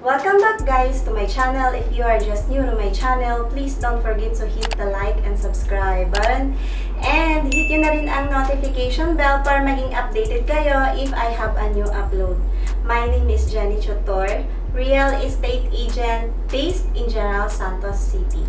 Welcome back guys to my channel. If you are just new to my channel, please don't forget to hit the like and subscribe button. And hit nyo na rin ang notification bell para maging updated kayo if I have a new upload. My name is Jennie Tutor, real estate agent based in General Santos City.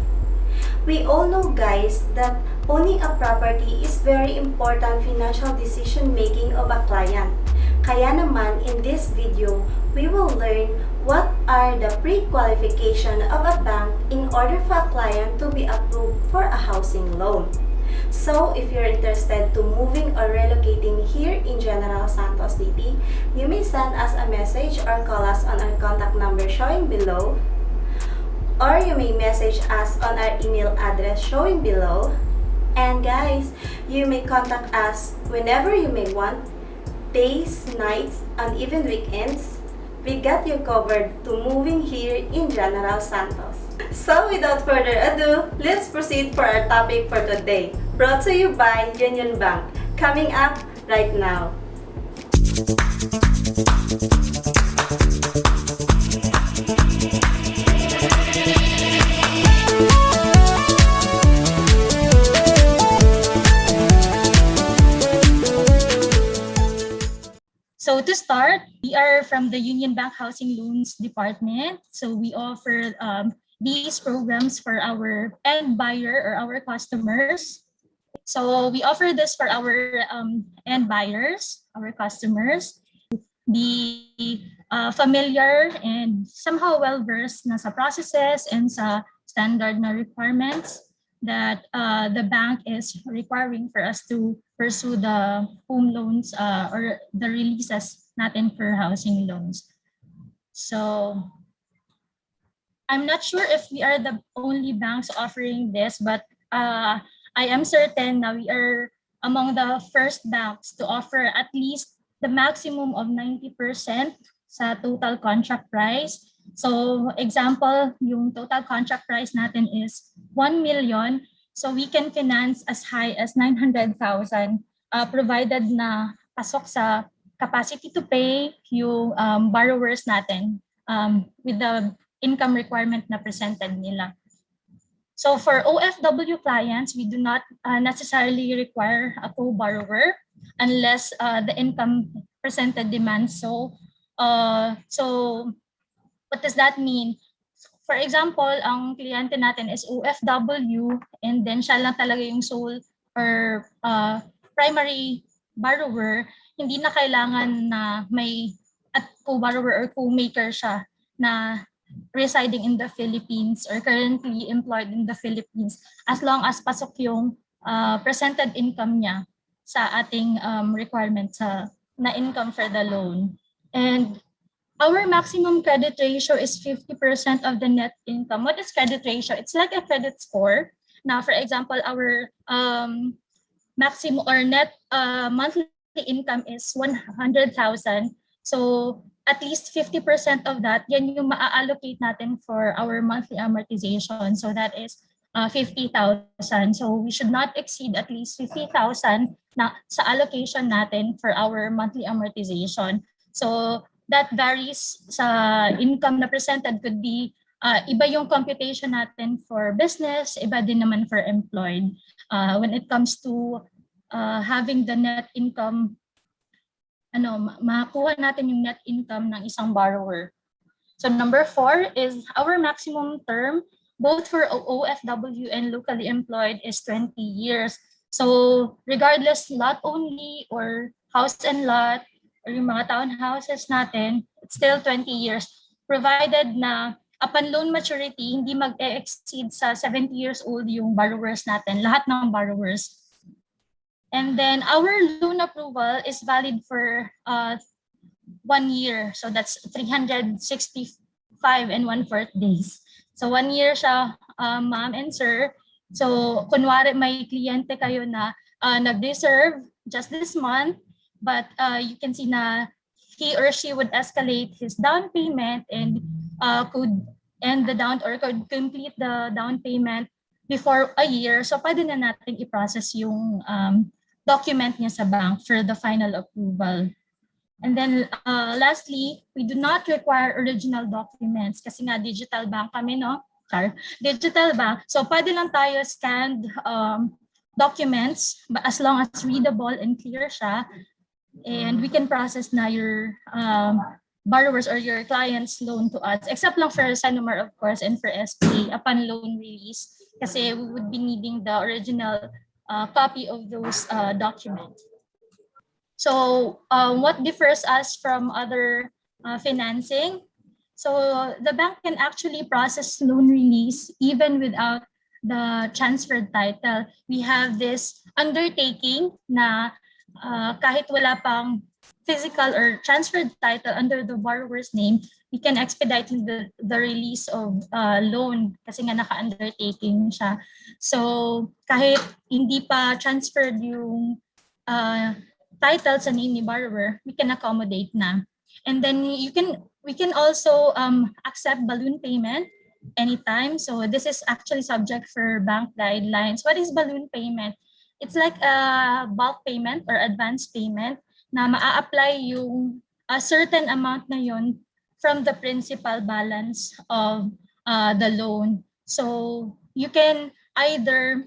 We all know guys that owning a property is very important financial decision making of a client. Kaya naman in this video, we will learn what are the pre-qualification of a bank in order for a client to be approved for a housing loan. So, if you're interested to moving or relocating here in General Santos City, you may send us a message or call us on our contact number showing below, or you may message us on our email address showing below. And guys, you may contact us whenever you may want, days, nights, and even weekends. We got you covered to moving here in General Santos. So without further ado, let's proceed for our topic for today. Brought to you by Union Bank. Coming up right now. So to start, we are from the Union Bank Housing Loans Department. So we offer these programs for our end buyer or our customers. So we offer this for our end buyers, our customers, be familiar and somehow well-versed na sa processes and sa standard na requirements that the bank is requiring for us to pursue the home loans or the releases natin for housing loans. So I'm not sure if we are the only banks offering this, but I am certain that we are among the first banks to offer at least the maximum of 90% sa total contract price. So example, yung total contract price natin is 1 million. So we can finance as high as 900,000 provided na pasok sa capacity to pay yung borrowers natin with the income requirement na presented nila. So for OFW clients, we do not necessarily require a co-borrower unless the income presented demands. So what does that mean? For example, ang kliyente natin is OFW and then siya lang talaga yung sole or primary borrower, hindi na kailangan na may at co-borrower or co-maker siya na residing in the Philippines or currently employed in the Philippines as long as pasok yung presented income niya sa ating requirement na income for the loan. And our maximum credit ratio is 50% of the net income. What is credit ratio? It's like a credit score. Now, for example, our maximum or net monthly income is 100,000. So at least 50% of that, yan yung maa-allocate natin for our monthly amortization. So that is 50,000. So we should not exceed at least 50,000 na sa allocation natin for our monthly amortization. So that varies sa income na presented. Could be iba yung computation natin for business, iba din naman for employed. When it comes to having the net income, makuha natin yung net income ng isang borrower. So number 4 is our maximum term, both for OFW and locally employed, is 20 years. So regardless lot only or house and lot, or yung mga townhouses natin, it's still 20 years, provided na upon loan maturity, hindi mag-exceed sa 70 years old yung borrowers natin, lahat ng borrowers. And then our loan approval is valid for 1 year. So that's 365 and 1/4 days. So 1 year siya, ma'am and sir. So kunwari may kliyente kayo na nag-reserve just this month, but you can see na he or she would escalate his down payment and could end the down or could complete the down payment before a year. So pwede na natin i-process yung document niya sa bank for the final approval. And then lastly, we do not require original documents kasi nga digital bank kami, no? Digital bank. So pwede lang tayo scanned documents as long as readable and clear siya. And we can process na your borrowers or your client's loan to us, except lang for Sanumar, of course, and for SPA upon loan release kasi we would be needing the original copy of those documents. So what differs us from other financing? So the bank can actually process loan release even without the transferred title. We have this undertaking na kahit wala pang physical or transferred title under the borrower's name, we can expedite the release of loan kasi nga naka-undertaking siya. So kahit hindi pa transferred yung title sa name ni borrower, we can accommodate na. And then we can also accept balloon payment anytime. So this is actually subject for bank guidelines. What is balloon payment? It's like a bulk payment or advance payment na maa-apply yung a certain amount na yon from the principal balance of the loan. So you can either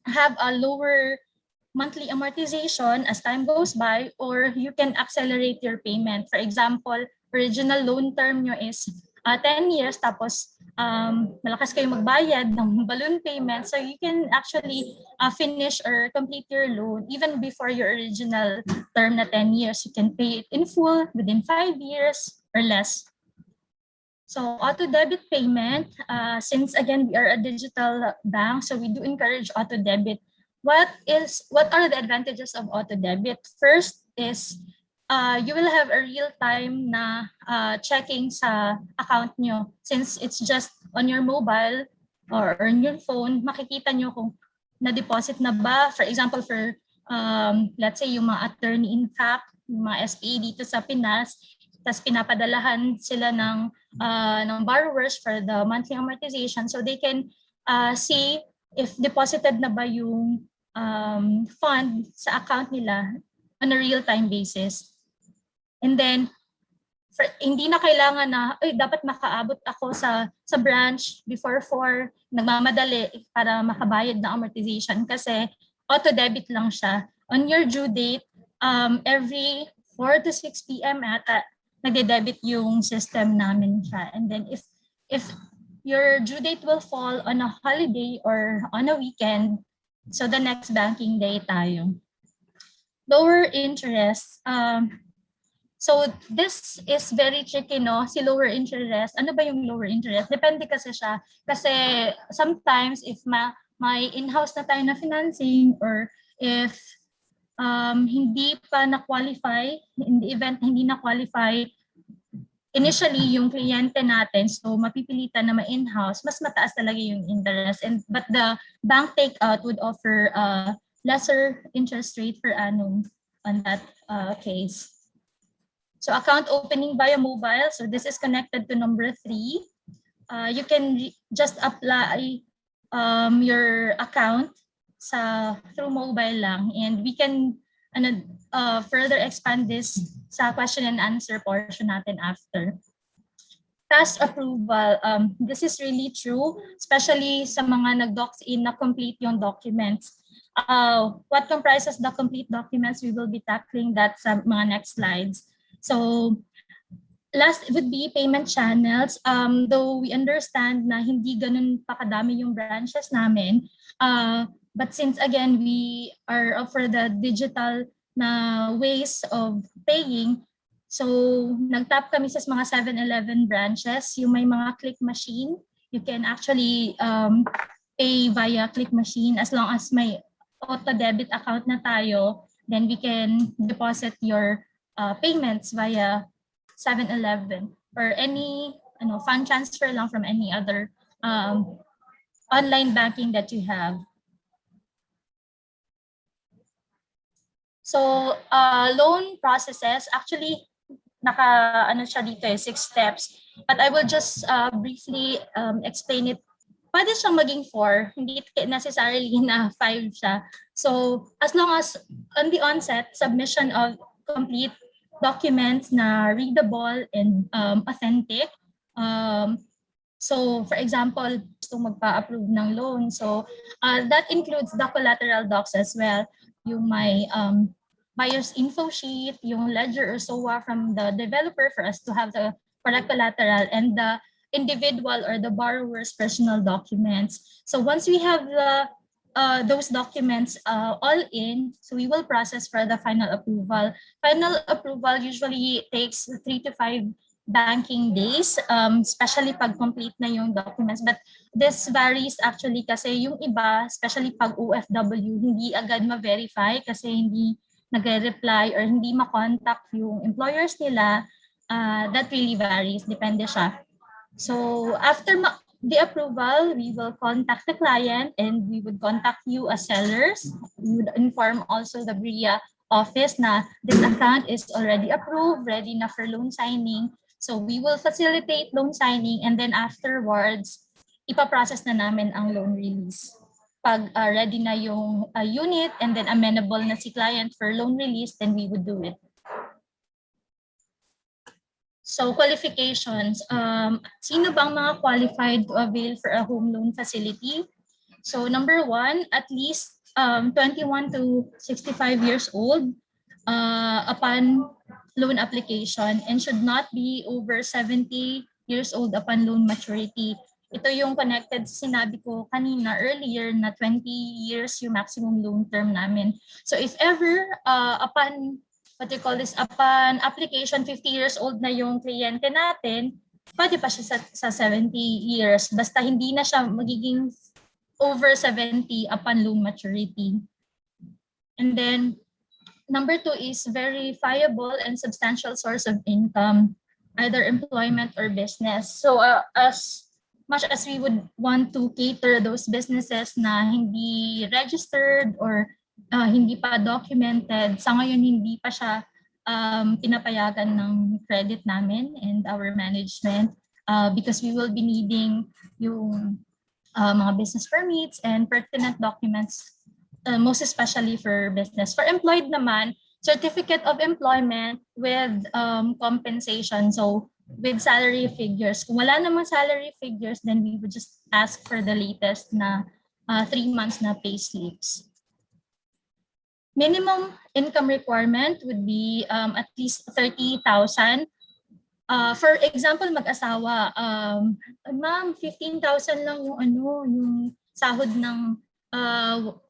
have a lower monthly amortization as time goes by, or you can accelerate your payment. For example, original loan term nyo is 10 years, tapos malakas kayo magbayad ng balloon payment, so you can actually finish or complete your loan even before your original term na 10 years. You can pay it in full within 5 years or less. So auto debit payment, since again we are a digital bank, so we do encourage auto debit. What are the advantages of auto debit? First is you will have a real time na checking sa account nyo. Since it's just on your mobile or on your phone, makikita nyo kung na-deposit na ba. For example, for let's say yung mga attorney in fact, yung mga SPA dito sa Pinas, tapos pinapadalahan sila ng borrowers for the monthly amortization, so they can see if deposited na ba yung fund sa account nila on a real-time basis. And then, hindi na kailangan na, dapat makaabot ako sa branch before 4, nagmamadali para makabayad ng amortization kasi auto-debit lang siya. On your due date, every 4 to 6 p.m. ata, nagde-debit yung system namin siya. And then if your due date will fall on a holiday or on a weekend, so the next banking day tayo. Lower interest. So this is very tricky, no? Si lower interest. Ano ba yung lower interest? Depende kasi siya. Kasi sometimes if may in-house na tayo na financing, or if hindi pa na-qualify, in the event hindi na-qualify initially yung kliyente natin, so mapipilitan na ma-in-house, mas mataas talaga yung interest. But the bank takeout would offer a lesser interest rate per annum on that case. So account opening via mobile. So this is connected to number 3. You can just apply your account through mobile lang, and we can further expand this sa question and answer portion natin after. Fast approval. This is really true, especially sa mga nag-docs in na complete yung documents. What comprises the complete documents? We will be tackling that sa mga next slides. So last would be payment channels. Though we understand na hindi ganun pa kadami yung branches namin, but since again we are offer the digital na ways of paying, so nag-tap kami sa mga 7-Eleven branches, yung may mga click machine. You can actually pay via click machine as long as may auto debit account na tayo, then we can deposit your payments via 7-Eleven or any fund transfer lang from any other online banking that you have. So loan processes, actually siya dito 6 steps, but I will just briefly explain it. Pwede siyang maging 4, hindi necessarily na 5 siya. So as long as on the onset, submission of complete documents na readable and authentic. So, for example, gusto magpa-approve ng loan. So, that includes the collateral docs as well. Yung may buyer's info sheet, yung ledger or SOA from the developer for us to have the correct collateral, and the individual or the borrower's personal documents. So, once we have those documents all in, so we will process for the final approval. Final approval usually takes 3 to 5 banking days, especially pag complete na yung documents. But this varies actually kasi yung iba, especially pag OFW, hindi agad ma-verify kasi hindi nagre-reply or hindi ma-contact yung employers nila. That really varies, depende siya. So after the approval, we will contact the client and we would contact you as sellers. We would inform also the BRIA office na this account is already approved, ready na for loan signing. So we will facilitate loan signing, and then afterwards, ipaprocess na namin ang loan release. Pag ready na yung unit and then amenable na si client for loan release, then we would do it. So qualifications, sino bang mga qualified to avail for a home loan facility? So number one, at least 21 to 65 years old upon loan application, and should not be over 70 years old upon loan maturity. Ito yung connected sa sinabi ko kanina earlier na 20 years yung maximum loan term namin. So if ever upon upon application 50 years old na yung kliyente natin, pwede pa siya sa 70 years basta hindi na siya magiging over 70 upon loan maturity. And then number two is verifiable and substantial source of income, either employment or business. So as much as we would want to cater those businesses na hindi registered or hindi pa documented, sa ngayon hindi pa siya pinapayagan ng credit namin and our management because we will be needing yung mga business permits and pertinent documents, most especially for business. For employed naman, certificate of employment with compensation, so with salary figures. Kung wala namang salary figures, then we would just ask for the latest na 3 months na pay slips. Minimum income requirement would be at least 30,000. For example, mag-asawa, ma'am, 15,000 lang yung sahod ng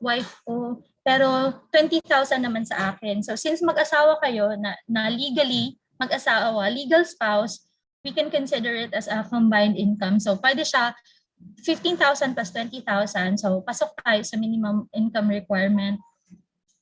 wife ko, pero 20,000 naman sa akin. So since mag-asawa kayo na legally mag-asawa, legal spouse, we can consider it as a combined income. So pwede siya 15,000 plus 20,000. So pasok tayo sa minimum income requirement.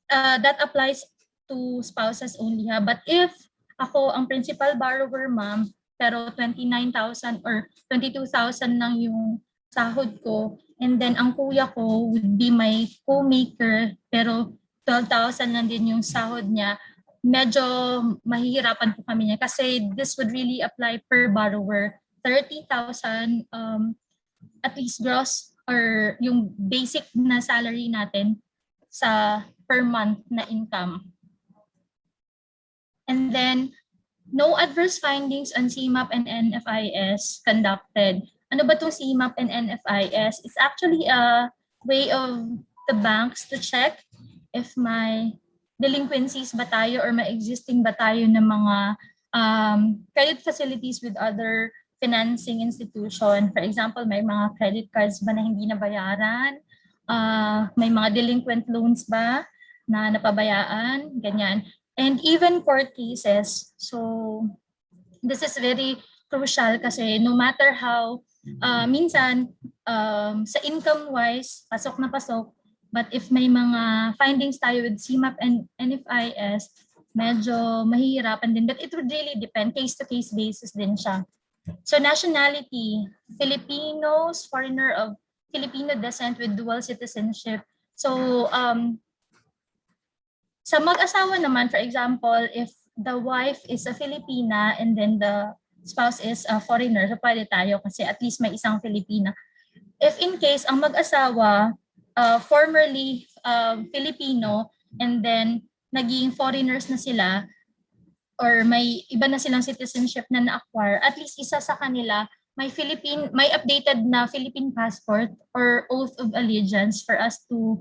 That applies to spouses only ha. But if ako ang principal borrower, ma'am, pero 29,000 or 22,000 lang yung sahod ko, and then ang kuya ko would be my co-maker, pero 12,000 lang din yung sahod niya, medyo mahihirapan po kami niya kasi this would really apply per borrower. 30,000 at least gross or yung basic na salary natin sa per month na income. And then, no adverse findings on CMAP and NFIS conducted. Ano ba itong CMAP and NFIS? It's actually a way of the banks to check if may delinquencies ba tayo or may existing ba tayo ng mga credit facilities with other financing institution. For example, may mga credit cards ba na hindi nabayaran? May mga delinquent loans ba na napabayaan? Ganyan. And even court cases. So this is very crucial kasi no matter how, minsan sa income-wise, pasok na pasok, but if may mga findings tayo with CMAP and NFIS, medyo mahihirapan din. But it would really depend, case-to-case basis din siya. So nationality, Filipinos, foreigner of Filipino descent with dual citizenship. So sa mag-asawa naman, for example, if the wife is a Filipina and then the spouse is a foreigner, so pwede tayo kasi at least may isang Filipina. If in case ang mag-asawa formerly Filipino and then naging foreigners na sila, or may iba na silang citizenship na na-acquire, at least isa sa kanila may updated na Philippine passport or oath of allegiance for us to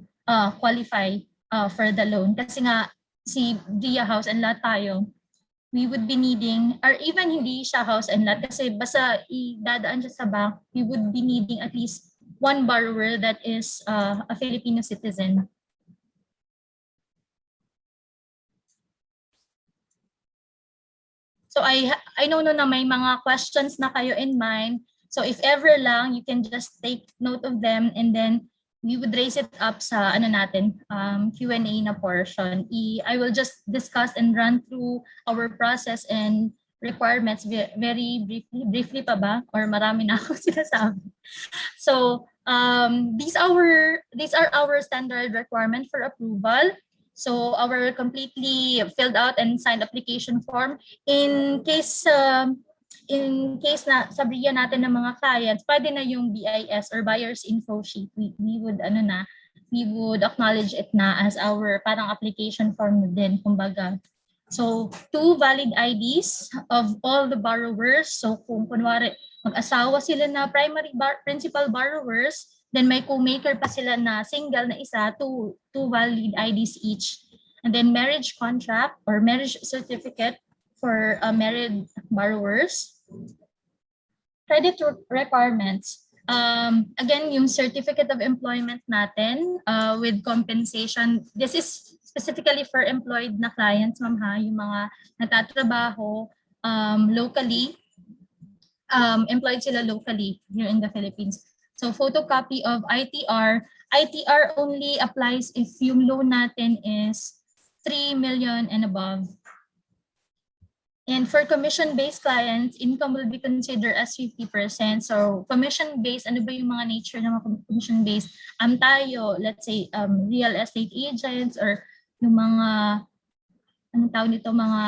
qualify for the loan. Kasi nga si Dia House and lot tayo, we would be needing, or even hindi siya house and lot, kasi basta idadaan siya sa bank, we would be needing at least one borrower that is a Filipino citizen. So I know na may mga questions na kayo in mind. So if ever lang, you can just take note of them, and then we would raise it up sa Q&A na portion. I will just discuss and run through our process and requirements very briefly pa ba, or marami na ako sinasabi. So these are our standard requirement for approval. So our completely filled out and signed application form, in case na sabihan natin ng mga clients, pwede na yung BIS or buyer's info sheet. We would acknowledge it na as our parang application form din, kumbaga. So 2 valid IDs of all the borrowers. So kung kunwari mag-asawa sila na principal borrowers, then may co-maker pa sila na single na isa, two valid IDs each. And then marriage contract or marriage certificate for married borrowers. Credit requirements. Again, yung certificate of employment natin with compensation. This is specifically for employed na clients, ma'am ha, yung mga natatrabaho locally, employed sila locally here in the Philippines. So photocopy of ITR. ITR only applies if yung loan natin is 3 million and above. And for commission-based clients, income will be considered as 50%. So commission-based, ano ba yung mga nature ng mga commission-based? Tayo, let's say, real estate agents, or yung mga, anong tawag nito, mga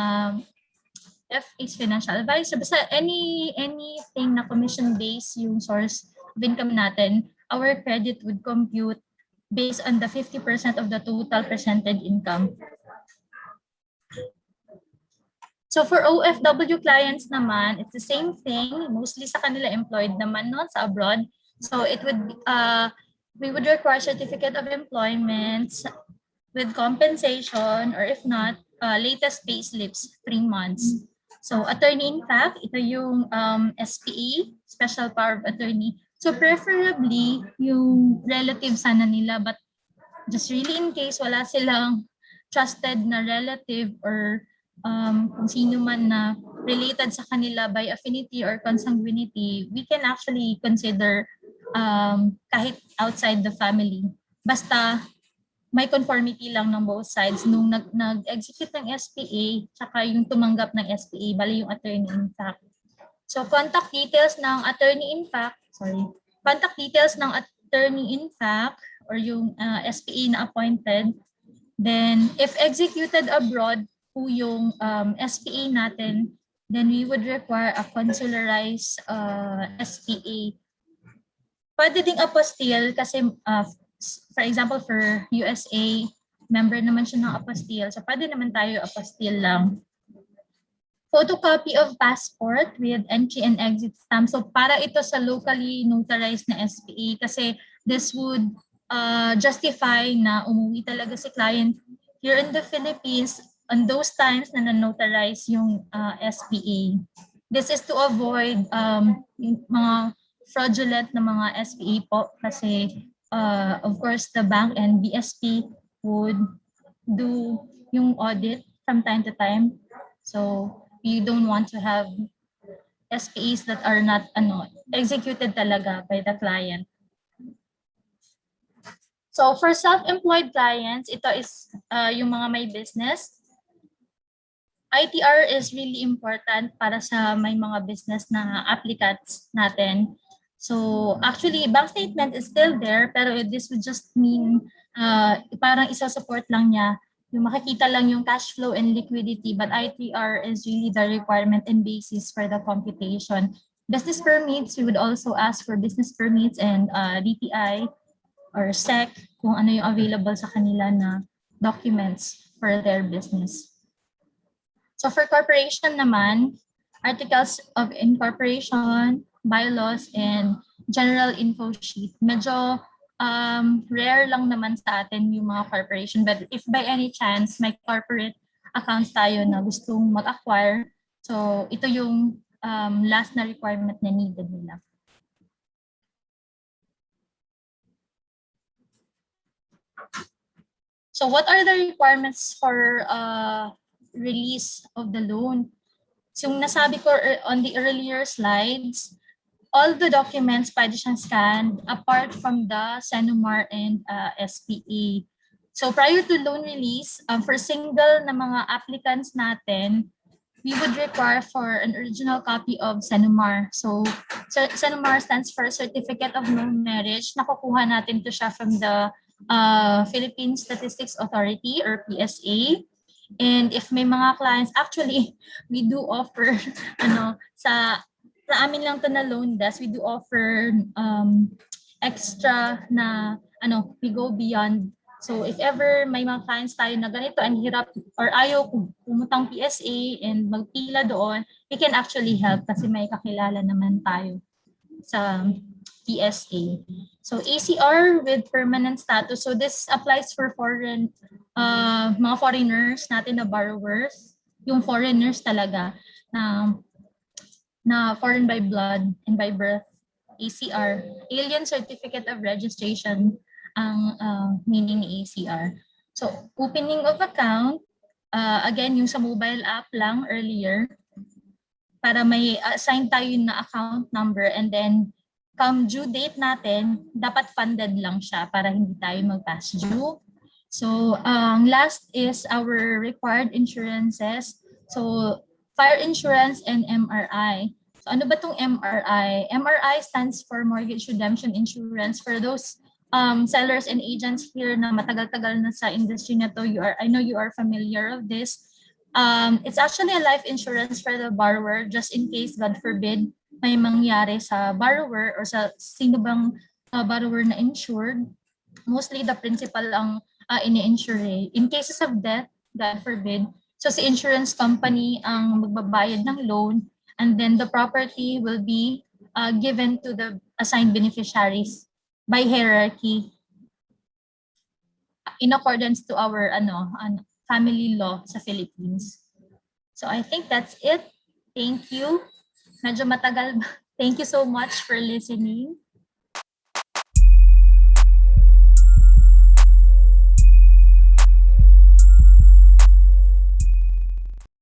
FAs, financial advisor. Basta anything na commission-based yung source of income natin, our credit would compute based on the 50% of the total percentage income. So for OFW clients naman, it's the same thing. Mostly sa kanila employed naman, no, sa abroad. So it would we would require certificate of employment with compensation, or if not, latest pay slips, 3 months. So attorney in fact, ito yung SPA, Special Power of Attorney. So preferably yung relative sana nila, but just really in case wala silang trusted na relative or kung sino man na related sa kanila by affinity or consanguinity, we can actually consider kahit outside the family. Basta may conformity lang ng both sides nung nag-execute ng SPA tsaka yung tumanggap ng SPA, bali yung attorney in fact. So contact details ng attorney in fact, or yung SPA na appointed. Then if executed abroad po yung SPA natin, then we would require a consularized SPA. Pwede ding apostille kasi for example for USA, member naman siya ng apostille. So pwede naman tayo apostille lang. Photocopy of passport with entry and exit stamp. So para ito sa locally notarized na SPA, kasi this would justify na umuwi talaga si client here in the Philippines on those times na na-notarize yung SPA. This is to avoid yung mga fraudulent na mga SPA po, kasi of course the bank and BSP would do yung audit from time to time. So you don't want to have SPAs that are not executed talaga by the client. So for self-employed clients, ito is yung mga may business. ITR is really important para sa may mga business na applicants natin. So actually, bank statement is still there, pero this would just mean parang isa-support lang niya. Yung makikita lang yung cash flow and liquidity, but ITR is really the requirement and basis for the computation. Business permits, we would also ask for business permits and DTI or SEC, kung ano yung available sa kanila na documents for their business. So for corporation naman, articles of incorporation, bylaws, and general info sheet. Medyo rare lang naman sa atin yung mga corporation. But if by any chance may corporate accounts tayo na gustong mag-acquire, so ito yung last na requirement na needed nila. So what are the requirements for release of the loan? So yung nasabi ko on the earlier slides, all the documents pwede siyang scanned apart from the Senomar and SPA. So prior to loan release, for single na mga applicants natin, we would require for an original copy of Senomar. So Senomar stands for Certificate of Known Marriage. Nakukuha natin to siya from the Philippine Statistics Authority or PSA. And if may mga clients, actually, we do offer, sa amin lang to na loan desk, we do offer extra na, we go beyond. So if ever may mga clients tayo na ganito, ang hirap or ayaw pumutang PSA and magpila doon, we can actually help kasi may kakilala naman tayo sa PSA. So ACR with permanent status. So this applies for foreign, mga foreigners natin na borrowers, yung foreigners talaga na foreign by blood and by birth. ACR, Alien Certificate of Registration ang meaning ni ACR. So opening of account, again yung sa mobile app lang earlier, para may assign tayo na account number and then come due date natin, dapat funded lang siya para hindi tayo mag-pass due. So, last is our required insurances. So, fire insurance and MRI. So, ano ba itong MRI? MRI stands for Mortgage Redemption Insurance. For those sellers and agents here na matagal-tagal na sa industry na to, I know you are familiar of this. It's actually a life insurance for the borrower just in case, God forbid, may mangyari sa borrower or sa sino bang borrower na insured. Mostly the principal ang ini-insure. In cases of death, God forbid, so si insurance company ang magbabayad ng loan and then the property will be given to the assigned beneficiaries by hierarchy in accordance to our family law sa Philippines. So I think that's it. Thank you. Medyo matagal. Thank you so much for listening.